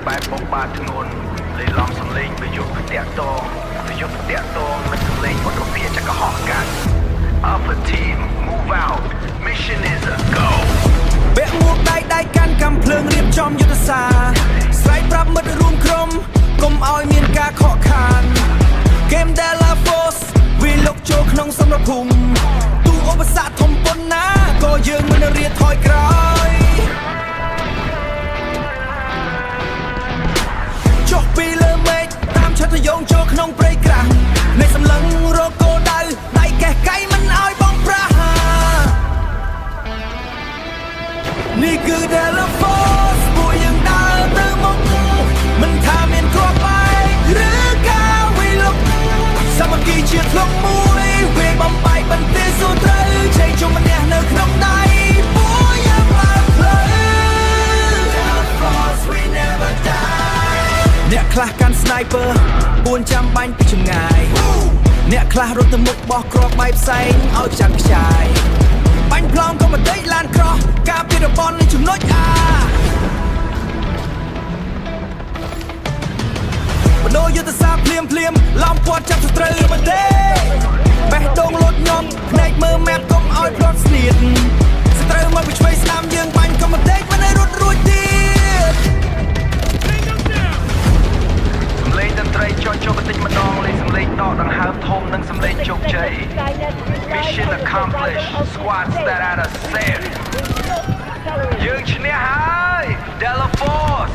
បែបបំបាធ្ងន់លេឡំសំលេងវាយុទ្ធតាក់តងវាយុទ្ធតាក់តងមិនសំលេងពុទ្ធភាចកហោកាត់ Upper team move out mission is a go បែកមួកដៃកាន់កំភ្លើងរៀបចំយុទ្ធសាស្រ័យប្រាប់មិត្តរួមក្រុមកុំឲ្យមានការខកខាន Game Della Force វាលុកចូលក្នុងសម្រាប់ភូមិទូឧបសគ្គធំប៉ុណ្ណាក៏យើងមិនរៀនថយក្រោយចុះពីលើមេឃតាមឆាត់យងចូលក្នុងព្រៃក្រាស់នៃសម្លឹងរកគោលដៅដៃកេះកៃមិនឲ្យបងប្រាស់នេះគឺ Della Force ពួកយើងដើរទៅមុខមិនថាមានគ្រាប់បែកឬការវិលុកសាមគ្គីជាធ្លុងមួយវាបំបាយបន្ទាយស៊ូត្រូវជ័យជុំម្នាក់នៅក្នុងដៃពួកយើងបើកផ្លូវ Della Force we never die អ្នកខ្លះកាន់ sniper ពួនចាំបាញ់ពីចម្ងាយអ្នកខ្លះរត់ទៅមុខបោះគ្រាប់បែកផ្សែងឲ្យចាក់ខ្ចាយបាញ់ប្លង់ក៏មិនដេកឡានក្រោះការពីរបននឹងចំណុចអាបដូរយុទ្ធសាស្ត្រភ្លាមឡំពាត់ចាប់សត្រូវមិនទេបេះដូងលោតញោមភ្នែកមើលម៉ែបកុំឲ្យផ្លត់ស្នៀតសត្រូវមកពីឆ្វេងស្ដាំយើងបាញ់ក៏មិនដេកមិនឲ្យរត់រួចទៀតសំឡេងតន្ត្រីចុះចូលបន្តិចម្ដងលេងសំឡេងដកដង្ហើមធំនិងសំឡេងជោគជ័យ Mission accomplished squad that out of safe យើងឈ្នះហើយ Della Force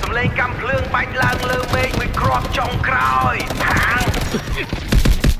សំឡេងកាំភ្លើងបាច់ឡើងលើមេឃមួយគ្រាប់ចុងក្រោយ